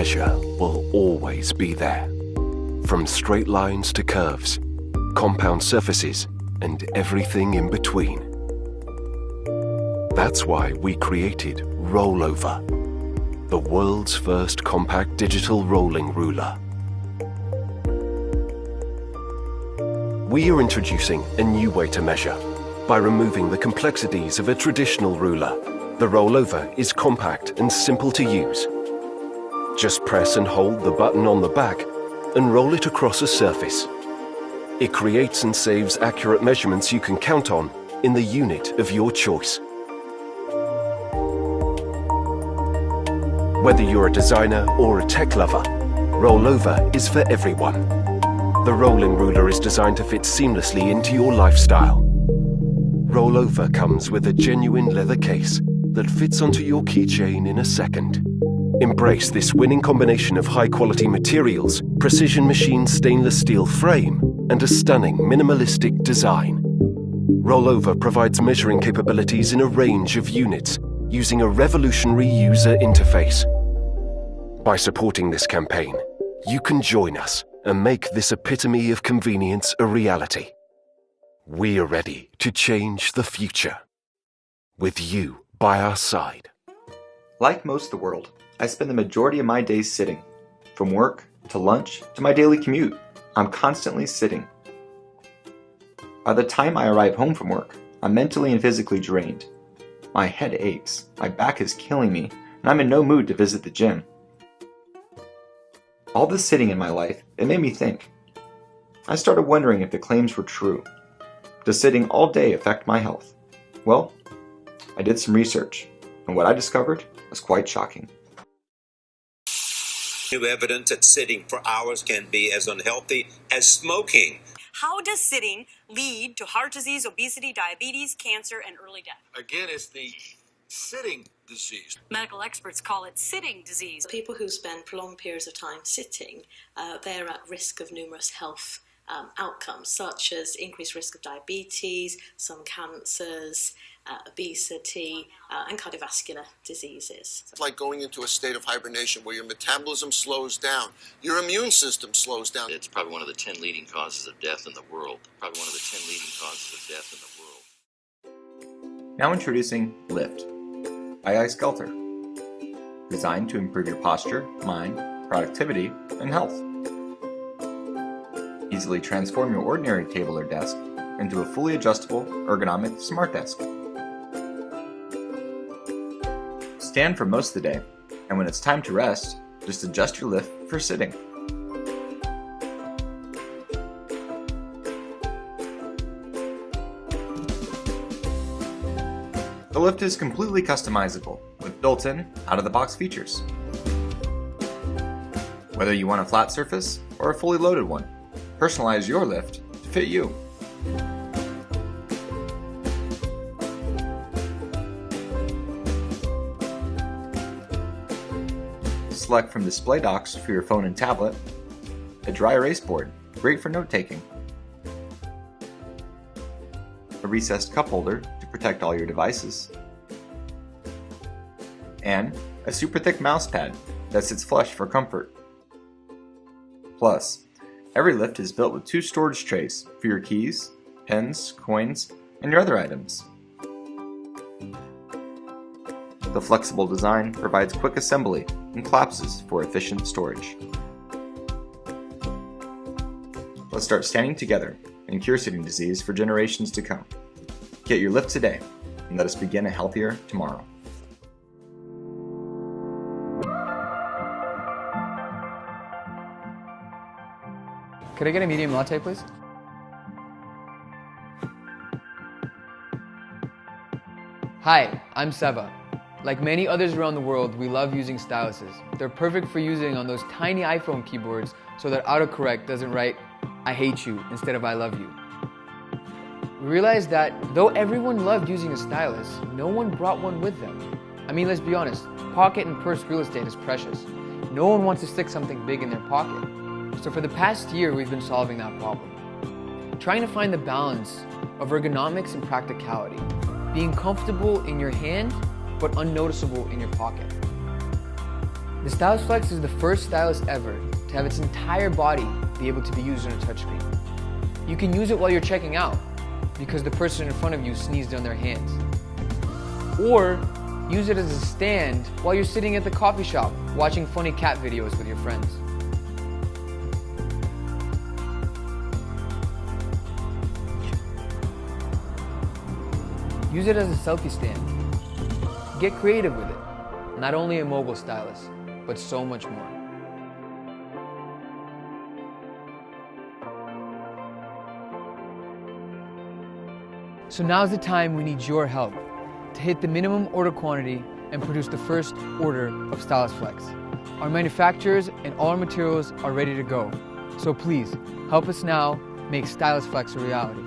measure will always be there. From straight lines to curves, compound surfaces, and everything in between. That's why we created ROLLOVA, the world's first compact digital rolling ruler. We are introducing a new way to measure by removing the complexities of a traditional ruler. The ROLLOVA is compact and simple to use. Just press and hold the button on the back and roll it across a surface. It creates and saves accurate measurements you can count on in the unit of your choice. Whether you're a designer or a tech lover, ROLLOVA is for everyone. The rolling ruler is designed to fit seamlessly into your lifestyle. ROLLOVA comes with a genuine leather case that fits onto your keychain in a second. Embrace this winning combination of high-quality materials, precision machined stainless steel frame, and a stunning minimalistic design. ROLLOVA provides measuring capabilities in a range of units using a revolutionary user interface. By supporting this campaign, you can join us and make this epitome of convenience a reality. We are ready to change the future, with you by our side. Like most of the world, I spend the majority of my days sitting. From work, to lunch, to my daily commute, I'm constantly sitting. By the time I arrive home from work, I'm mentally and physically drained. My head aches, my back is killing me, and I'm in no mood to visit the gym. All this sitting in my life, it made me think. I started wondering if the claims were true. Does sitting all day affect my health? Well, I did some research, and what I discovered was quite shocking. New evidence that sitting for hours can be as unhealthy as smoking. How does sitting lead to heart disease, obesity, diabetes, cancer, and early death? Again, it's the sitting disease. Medical experts call it sitting disease. People who spend prolonged periods of time sitting, they're at risk of numerous health outcomes, such as increased risk of diabetes, some cancers, obesity, and cardiovascular diseases. It's like going into a state of hibernation where your metabolism slows down, your immune system slows down. It's probably one of the 10 leading causes of death in the world. Probably one of the 10 leading causes of death in the world. Now introducing Lift by iSkelter, designed to improve your posture, mind, productivity, and health. Easily transform your ordinary table or desk into a fully adjustable, ergonomic smart desk. Stand for most of the day, and when it's time to rest, just adjust your lift for sitting. The lift is completely customizable with built-in, out-of-the-box features. Whether you want a flat surface or a fully loaded one, personalize your lift to fit you. Select from display docks for your phone and tablet, a dry erase board, great for note-taking, a recessed cup holder to protect all your devices, and a super thick mouse pad that sits flush for comfort. Plus, every lift is built with 2 storage trays for your keys, pens, coins, and your other items. The flexible design provides quick assembly and collapses for efficient storage. Let's start standing together and cure sitting disease for generations to come. Get your lift today and let us begin a healthier tomorrow. Could I get a medium latte, please? Hi, I'm Seva. Like many others around the world, we love using styluses. They're perfect for using on those tiny iPhone keyboards so that autocorrect doesn't write, "I hate you" instead of "I love you." We realized that though everyone loved using a stylus, no one brought one with them. I mean, let's be honest, pocket and purse real estate is precious. No one wants to stick something big in their pocket. So for the past year, we've been solving that problem. Trying to find the balance of ergonomics and practicality, being comfortable in your hand, but unnoticeable in your pocket. The StylusFlex is the first stylus ever to have its entire body be able to be used on a touchscreen. You can use it while you're checking out because the person in front of you sneezed on their hands. Or use it as a stand while you're sitting at the coffee shop watching funny cat videos with your friends. Use it as a selfie stand. Get creative with it. Not only a mobile stylus, but so much more. So now's the time we need your help to hit the minimum order quantity and produce the first order of StylusFlex. Our manufacturers and all our materials are ready to go. So please, help us now make StylusFlex a reality.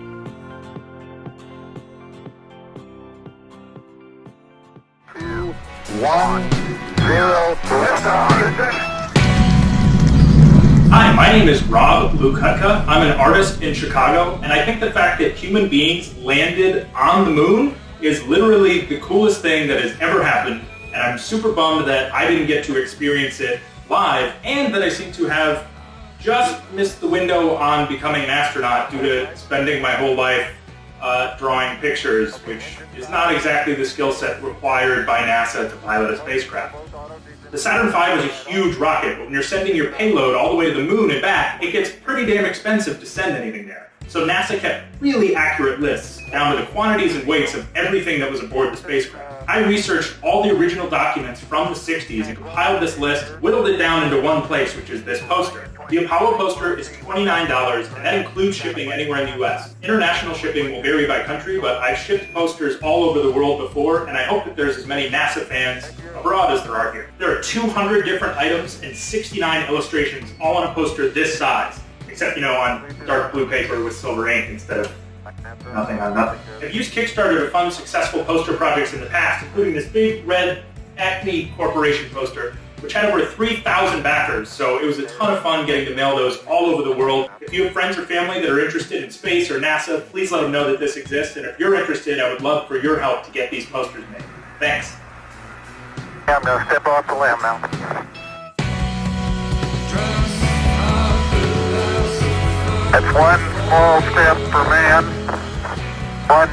Hi, my name is Rob Lukutka. I'm an artist in Chicago, and I think the fact that human beings landed on the moon is literally the coolest thing that has ever happened, and I'm super bummed that I didn't get to experience it live, and that I seem to have just missed the window on becoming an astronaut due to spending my whole life drawing pictures, which is not exactly the skill set required by NASA to pilot a spacecraft. The Saturn V is a huge rocket, but when you're sending your payload all the way to the moon and back, it gets pretty damn expensive to send anything there. So NASA kept really accurate lists down to the quantities and weights of everything that was aboard the spacecraft. I researched all the original documents from the 60s and compiled this list, whittled it down into one place, which is this poster. The Apollo poster is $29, and that includes shipping anywhere in the US. International shipping will vary by country, but I've shipped posters all over the world before, and I hope that there's as many NASA fans abroad as there are here. There are 200 different items and 69 illustrations, all on a poster this size, except, on dark blue paper with silver ink instead of nothing on nothing. I've used Kickstarter to fund successful poster projects in the past, including this big red Acme Corporation poster, which had over 3,000 backers, so it was a ton of fun getting to mail those all over the world. If you have friends or family that are interested in space or NASA, please let them know that this exists, and if you're interested, I would love for your help to get these posters made. Thanks. I'm going to step off the limb now. That's one small step for man, one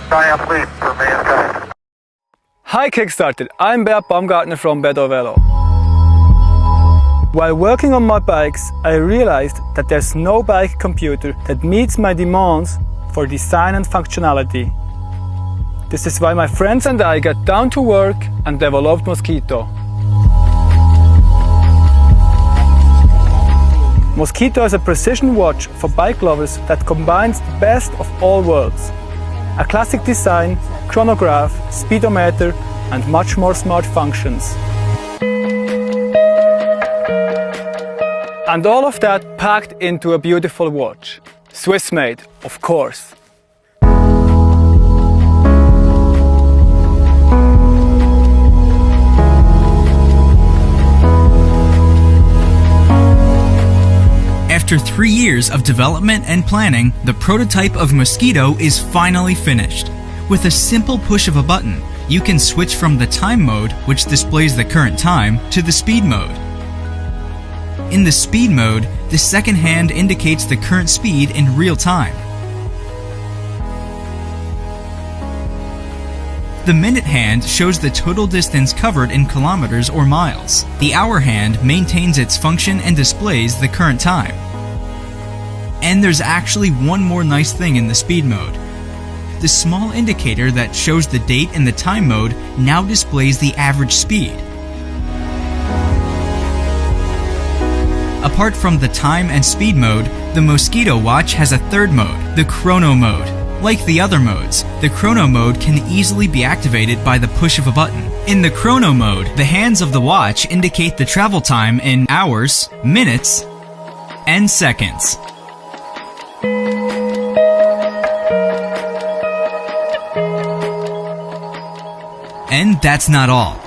giant leap for mankind. Hi Kickstarter, I'm Bert Baumgartner from Bedovelo. While working on my bikes, I realized that there's no bike computer that meets my demands for design and functionality. This is why my friends and I got down to work and developed Mosquito. Mosquito is a precision watch for bike lovers that combines the best of all worlds. A classic design, chronograph, speedometer, and much more smart functions. And all of that packed into a beautiful watch. Swiss made, of course. After 3 years of development and planning, the prototype of Mosquito is finally finished. With a simple push of a button, you can switch from the time mode, which displays the current time, to the speed mode. In the speed mode, the second hand indicates the current speed in real time. The minute hand shows the total distance covered in kilometers or miles. The hour hand maintains its function and displays the current time. And there's actually one more nice thing in the speed mode. The small indicator that shows the date in the time mode now displays the average speed. Apart from the time and speed mode, the Mosquito watch has a third mode, the chrono mode. Like the other modes, the chrono mode can easily be activated by the push of a button. In the chrono mode, the hands of the watch indicate the travel time in hours, minutes, and seconds. And that's not all.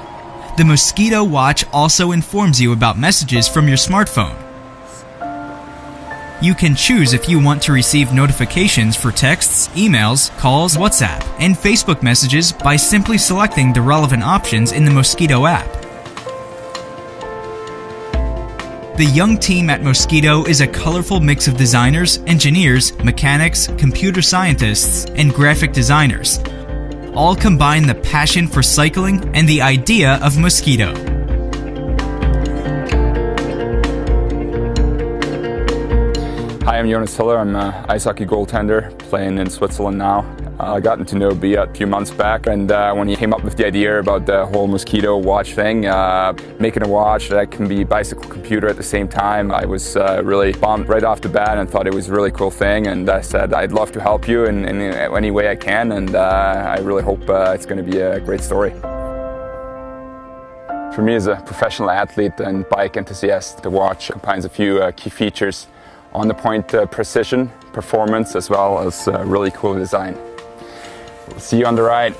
The Mosquito watch also informs you about messages from your smartphone. You can choose if you want to receive notifications for texts, emails, calls, WhatsApp, and Facebook messages by simply selecting the relevant options in the Mosquito app. The young team at Mosquito is a colorful mix of designers, engineers, mechanics, computer scientists, and graphic designers. All combine the passion for cycling and the idea of Mosquito. Hi, I'm Jonas Hiller. I'm an ice hockey goaltender playing in Switzerland now. I got to know Bia a few months back, and when he came up with the idea about the whole Mosquito watch thing, making a watch that can be bicycle computer at the same time, I was really pumped right off the bat and thought it was a really cool thing, and I said I'd love to help you in any way I can, and I really hope it's going to be a great story. For me as a professional athlete and bike enthusiast, the watch combines a few key features: on-the-point precision, performance, as well as really cool design. We'll see you on the ride.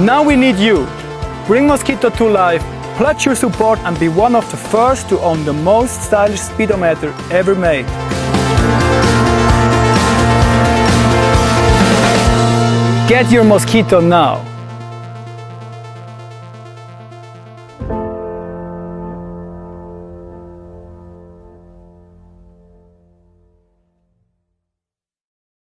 Now we need you. Bring Mosquito to life, pledge your support and be one of the first to own the most stylish speedometer ever made. Get your Mosquito now.